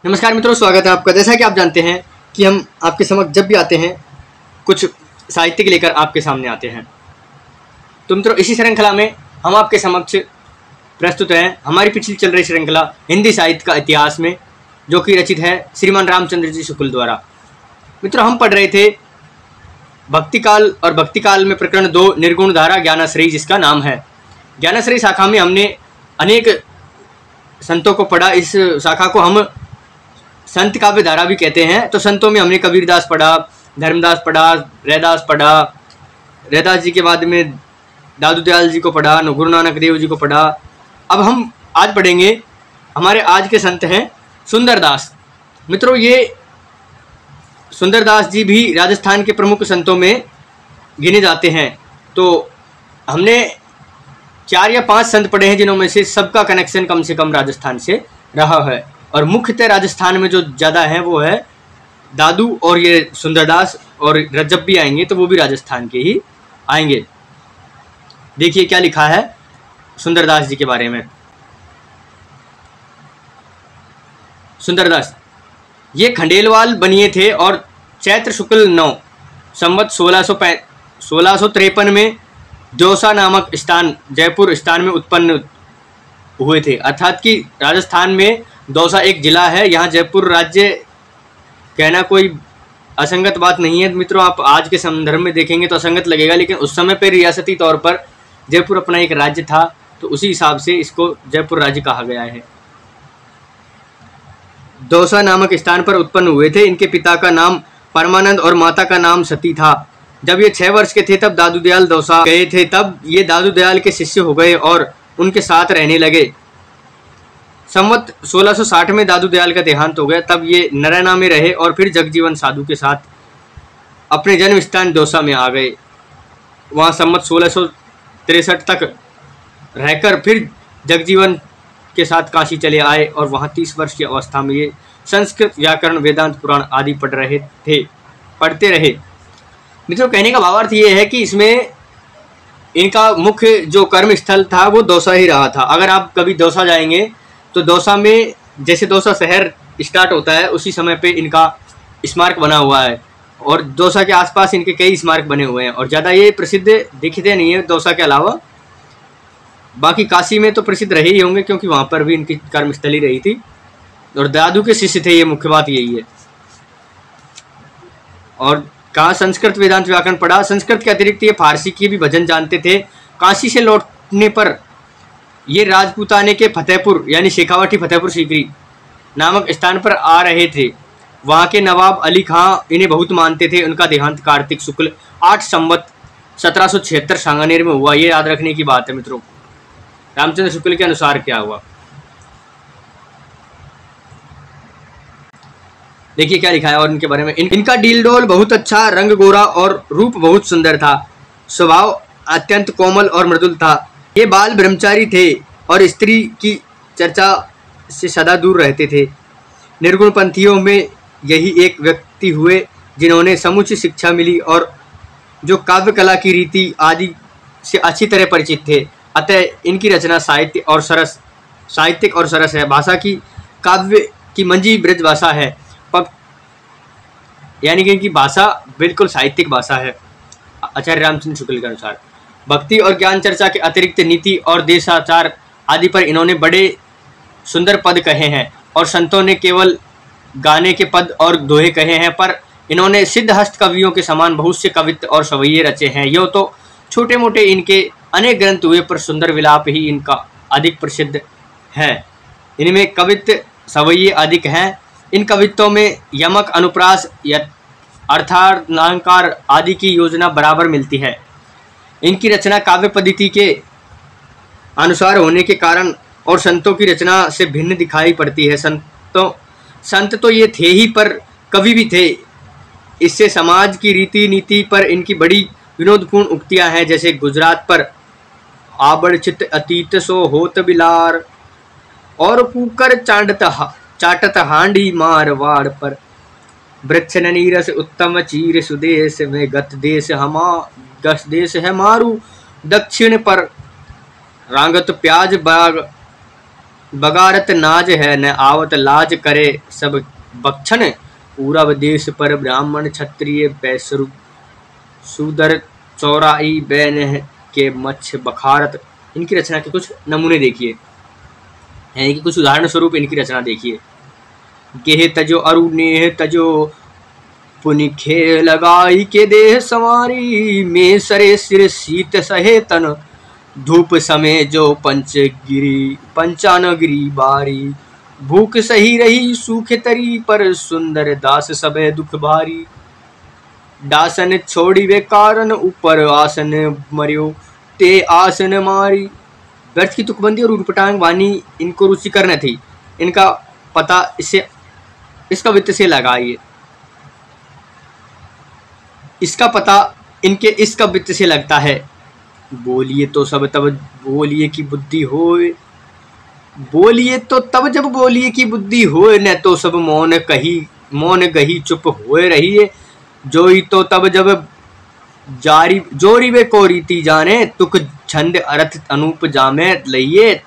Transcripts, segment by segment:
नमस्कार मित्रों, स्वागत है आपका। जैसा कि आप जानते हैं कि हम आपके समक्ष जब भी आते हैं कुछ साहित्य के लेकर आपके सामने आते हैं। तो मित्रों, इसी श्रृंखला में हम आपके समक्ष प्रस्तुत हैं हमारी पिछली चल रही श्रृंखला हिंदी साहित्य का इतिहास में, जो कि रचित है श्रीमान रामचंद्र जी शुक्ल द्वारा। मित्रों, हम पढ़ रहे थे भक्तिकाल और भक्तिकाल में प्रकरण 2 निर्गुण धारा ज्ञानाश्रयी, जिसका नाम है। ज्ञानाश्रयी शाखा में हमने अनेक संतों को पढ़ा। इस शाखा को हम संत काव्य धारा भी कहते हैं। तो संतों में हमने कबीरदास पढ़ा, धर्मदास पढ़ा, रैदास पढ़ा, रैदास जी के बाद में दादू दयाल जी को पढ़ा, गुरु नानक देव जी को पढ़ा। अब हम आज पढ़ेंगे, हमारे आज के संत हैं सुंदरदास। मित्रों, ये सुंदरदास जी भी राजस्थान के प्रमुख संतों में गिने जाते हैं। तो हमने 4 या 5 संत पढ़े हैं, जिन्होंने से सबका कनेक्शन कम से कम राजस्थान से रहा है। और मुख्यतः राजस्थान में जो ज़्यादा है वो है दादू और ये सुंदरदास, और जब भी आएंगे तो वो भी राजस्थान के ही आएंगे। देखिए क्या लिखा है सुंदरदास जी के बारे में। सुंदरदास ये खंडेलवाल बनिए थे और चैत्र शुक्ल 9 संवत 1653 में दौसा नामक स्थान, जयपुर स्थान में उत्पन्न हुए थे। अर्थात कि राजस्थान में दौसा एक जिला है, यहाँ जयपुर राज्य कहना कोई असंगत बात नहीं है। मित्रों, आप आज के संदर्भ में देखेंगे तो असंगत लगेगा, लेकिन उस समय पर रियासती तौर पर जयपुर अपना एक राज्य था, तो उसी हिसाब से इसको जयपुर राज्य कहा गया है। दौसा नामक स्थान पर उत्पन्न हुए थे। इनके पिता का नाम परमानंद और माता का नाम सती था। जब ये 6 वर्ष के थे तब दादू दयाल दौसा गए थे। तब ये दादू दयाल के शिष्य हो गए और उनके साथ रहने लगे। संवत 1660 में दादू दयाल का देहांत हो गया। तब ये नरैना में रहे और फिर जगजीवन साधु के साथ अपने जन्म स्थान दौसा में आ गए। वहाँ संवत 1663 तक रहकर फिर जगजीवन के साथ काशी चले आए और वहाँ 30 वर्ष की अवस्था में ये संस्कृत, व्याकरण, वेदांत, पुराण आदि पढ़ते रहे। मित्रों, कहने का भावार्थ ये है कि इसमें इनका मुख्य जो कर्म स्थल था वो दौसा ही रहा था। अगर आप कभी दौसा जाएंगे तो दौसा में जैसे दौसा शहर स्टार्ट होता है उसी समय पे इनका स्मारक बना हुआ है, और दौसा के आसपास इनके कई स्मारक बने हुए हैं। और ज़्यादा ये प्रसिद्ध दिखते नहीं है दौसा के अलावा। बाकी काशी में तो प्रसिद्ध रहे ही होंगे, क्योंकि वहाँ पर भी इनकी कर्मस्थली रही थी और दादू के शिष्य थे। ये मुख्य बात यही है। और कहाँ संस्कृत, वेदांत, व्याकरण पढ़ा। संस्कृत के अतिरिक्त ये फारसी की भी भजन जानते थे। काशी से लौटने पर ये राजपूताने के फतेहपुर यानी शेखावाटी फतेहपुर सीकरी नामक स्थान पर आ रहे थे। वहाँ के नवाब अली खां इन्हें बहुत मानते थे। उनका देहांत कार्तिक शुक्ल 8 संवत 1776 सांगानेर में हुआ। ये याद रखने की बात है मित्रों। रामचंद्र शुक्ल के अनुसार क्या हुआ, देखिए क्या लिखा है और इनके बारे में। इनका डील डोल बहुत अच्छा, रंग गोरा और रूप बहुत सुंदर था। स्वभाव अत्यंत कोमल और मृदुल था। ये बाल ब्रह्मचारी थे और स्त्री की चर्चा से सदा दूर रहते थे। निर्गुण पंथियों में यही एक व्यक्ति हुए जिन्होंने समुचित शिक्षा मिली और जो काव्य कला की रीति आदि से अच्छी तरह परिचित थे। अतः इनकी रचना साहित्यिक और सरस है। भाषा की काव्य की मंजी ब्रज भाषा है, यानी कि इनकी भाषा बिल्कुल साहित्यिक भाषा है आचार्य रामचंद्र शुक्ल के अनुसार। भक्ति और ज्ञान चर्चा के अतिरिक्त नीति और देशाचार आदि पर इन्होंने बड़े सुंदर पद कहे हैं, और संतों ने केवल गाने के पद और दोहे कहे हैं, पर इन्होंने सिद्धहस्त कवियों के समान बहुत से कवित्व और सवैये रचे हैं। यो तो छोटे मोटे इनके अनेक ग्रंथ हुए, पर सुंदर विलाप ही इनका अधिक प्रसिद्ध है। इनमें कवित्व सवैये अधिक हैं। इन कवित्वों में यमक, अनुप्रास, अर्थालंकार आदि की योजना बराबर मिलती है। इनकी रचना काव्य पद्धति के अनुसार होने के कारण और संतों की रचना से भिन्न दिखाई पड़ती है। संत तो ये थे ही, पर कवि भी थे। इससे समाज की रीति नीति पर इनकी बड़ी विनोदपूर्ण उक्तियां हैं, जैसे गुजरात पर आबड़ चित अतीत सो होत बिलार, और कुकर चाटत हांडी मारवाड़ पर, वृक्ष नीरस उत्तम चीर सुदेश में गत देश है मारू, दक्षिण पर रांगत प्याज बाग बगारत नाज है न आवत लाज करे सब बक्षण, पूरब देश पर ब्राह्मण क्षत्रिय वैश्य शूद्र चौराई बैन के मच्छ बखारत। इनकी रचना के कुछ नमूने देखिए, यानी कि कुछ उदाहरण स्वरूप इनकी रचना देखिए। गेह तजो अरु नेह तजो पुनि खे लगाई के देह संवारी, में सरे सिर शीत सहे तन, धूप समय जो पंचानगिरी बारी, भूख सही रही सूखे तरी पर सुंदर दास सबे दुख भारी, दासन छोड़ी वे कारण ऊपर आसन मरियो ते आसन मारी। व्यर्थ की तुकबंदी और उटपटांग वाणी इनको रुचिकर न थी। इनका पता इसका वित्त से लगाइए, इसका पता इनके इसका वित्त से लगता है। बोलिए तो सब तब बोलिए की बुद्धि होए, बोलिए तो तब जब बोलिए की बुद्धि होए, न तो सब मौन गही चुप होए रहिए, जोई तो तब जब जारी जोरी वे को रीति जाने, तुक छंद अर्थ अनूप जामे लइए,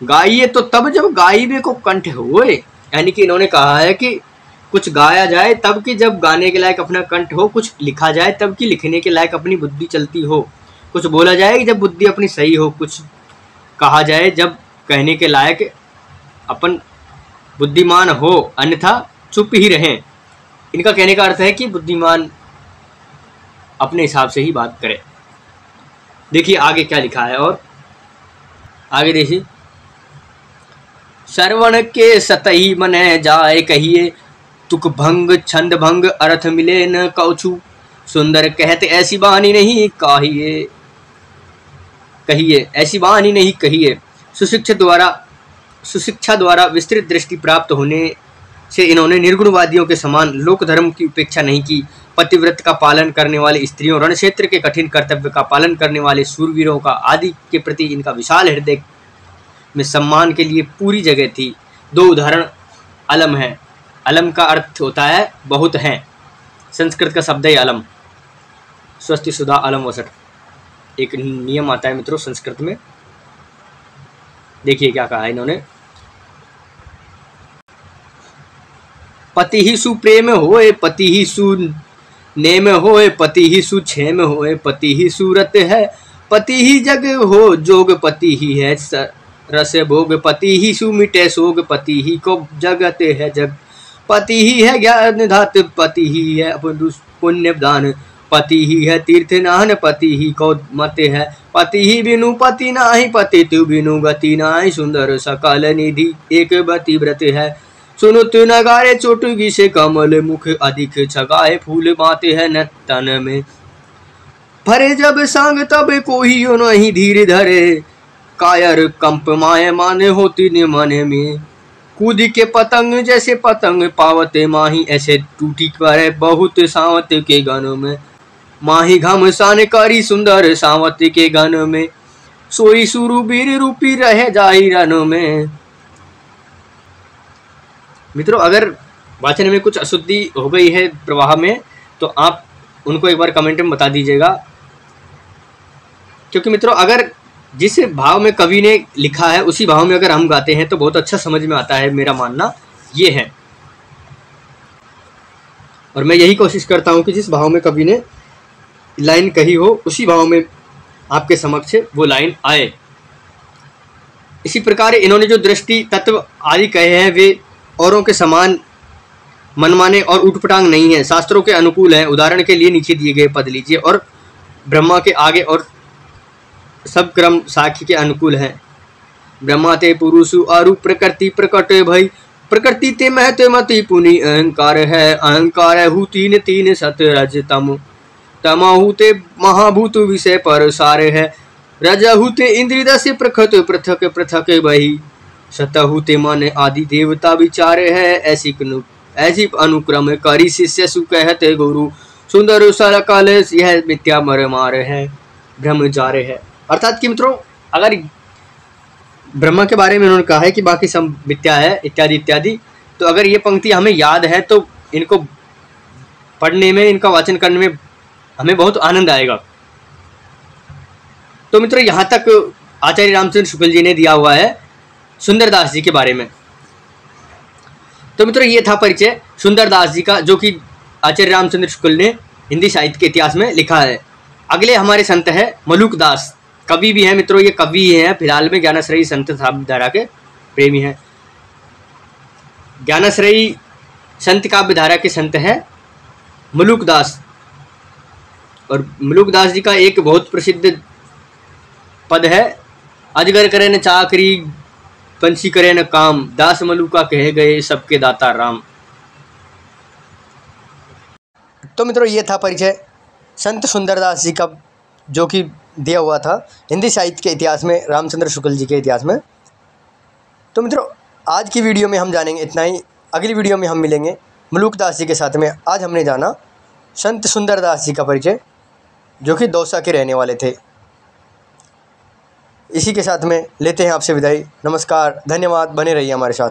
गाइए तो तब जब गाइबे को कंठ होए। यानी कि इन्होंने कहा है कि कुछ गाया जाए तब कि जब गाने के लायक अपना कंठ हो, कुछ लिखा जाए तब कि लिखने के लायक अपनी बुद्धि चलती हो, कुछ बोला जाए जब बुद्धि अपनी सही हो, कुछ कहा जाए जब कहने के लायक अपन बुद्धिमान हो, अन्यथा चुप ही रहें। इनका कहने का अर्थ है कि बुद्धिमान अपने हिसाब से ही बात करे। देखिए आगे क्या लिखा है, और आगे देखिए। श्रवण के सतही मने जाए कहिए, तुक भंग छंद भंग अर्थ मिले न कौछू, सुंदर कहते ऐसी बानी नहीं कहिए ऐसी बानी नहीं कहिए। सुशिक्षा द्वारा विस्तृत दृष्टि प्राप्त होने से इन्होंने निर्गुणवादियों के समान लोक धर्म की उपेक्षा नहीं की। पतिव्रत का पालन करने वाली स्त्रियों, रण क्षेत्र के कठिन कर्तव्य का पालन करने वाले शूरवीरों का आदि के प्रति इनका विशाल हृदय में सम्मान के लिए पूरी जगह थी। दो उदाहरण अलम है। अलम का अर्थ होता है बहुत हैं। संस्कृत का शब्द है अलम। स्वस्ति सुधा अलम वसट एक नियम आता है मित्रों संस्कृत में। देखिए क्या कहा है इन्होंने। पति ही सुप्रेम होए, पति ही सु नेम होए, पति ही सु क्षेम होए, पति ही सूरत है, पति ही जग हो जोग, पति ही है रस भोग, पति ही सुमिटे सोग, पति ही को जगत है जग, पति ही है ज्ञान धात, पति ही है पुण्य दान, पति ही है तीर्थ नाहन, पति ही को मत है, पति ही बिनु पति नाही, पति तु बिनु गति नाही, सुंदर सकल निधि एक बति व्रत है, सुनुत नगारे चोटुगी से कमल मुख, अधिक छगाए फूल बाते है न तन में, भरे जब सांग तब कोई नहीं धीरे धरे, कायर कंप माए माने होती न मने में, कूद के पतंग जैसे पतंग पावते माही, ऐसे टूटी करे बहुत सावत के गन में, माही घमसान करी सुंदर सावत के गन में, सोई सुरवीर रूपी रहे जाई रन में। मित्रों अगर वाचन में कुछ अशुद्धि हो गई है प्रवाह में तो आप उनको एक बार कमेंट में बता दीजिएगा, क्योंकि मित्रों अगर जिस भाव में कवि ने लिखा है उसी भाव में अगर हम गाते हैं तो बहुत अच्छा समझ में आता है। मेरा मानना ये है और मैं यही कोशिश करता हूं कि जिस भाव में कवि ने लाइन कही हो उसी भाव में आपके समक्ष वो लाइन आए। इसी प्रकार इन्होंने जो दृष्टि तत्व आदि कहे हैं वे औरों के समान मनमाने और उटपटांग नहीं है, शास्त्रों के अनुकूल है। उदाहरण के लिए नीचे दिए गए पद लीजिए। और ब्रह्मा के आगे और सब क्रम साखी के अनुकूल है। ब्रह्मा ते पुरुषु आरु प्रकृति प्रकट भई, प्रकृति ते महत मति पुनि अहंकार है, अहंकार हु तीन तीन सत रज तम, तमहु ते महाभूत विषय पर सारे है, रजहु ते इंद्रिय दस प्रखत पृथक पृथक बही, सतहु ते मन आदि देवता विचारे है, ऐसी अनुक्रम करी शिष्य सु कहते गुरु, सुंदर सरकल यह मिथ्या मर मार है, भ्रम जारे है। अर्थात कि मित्रों अगर ब्रह्मा के बारे में उन्होंने कहा है कि बाकी सब मिथ्या है इत्यादि इत्यादि, तो अगर ये पंक्ति हमें याद है तो इनको पढ़ने में, इनका वाचन करने में हमें बहुत आनंद आएगा। तो मित्रों यहाँ तक आचार्य रामचंद्र शुक्ल जी ने दिया हुआ है सुंदरदास जी के बारे में। तो मित्रों ये था परिचय सुंदरदास जी का, जो कि आचार्य रामचंद्र शुक्ल ने हिंदी साहित्य के इतिहास में लिखा है। अगले हमारे संत है मलुक दास, कवि भी हैं मित्रों, ये कवि हैं, फिलहाल में ज्ञानाश्रयी संत काव्य धारा के प्रेमी हैं। ज्ञानाश्रयी संत काव्य धारा के संत हैं मलुक दास। और मलुक दास जी का एक बहुत प्रसिद्ध पद है, अजगर करे न चाकरी पंछी करे न काम, दास मलुका कहे गए सबके दाता राम। तो मित्रों ये था परिचय संत सुंदरदास जी का, जो कि दिया हुआ था हिंदी साहित्य के इतिहास में, रामचंद्र शुक्ल जी के इतिहास में। तो मित्रों आज की वीडियो में हम जानेंगे इतना ही। अगली वीडियो में हम मिलेंगे मलुक दास जी के साथ में। आज हमने जाना संत सुंदरदास जी का परिचय, जो कि दौसा के रहने वाले थे। इसी के साथ में लेते हैं आपसे विदाई। नमस्कार, धन्यवाद, बने रहिए हमारे साथ।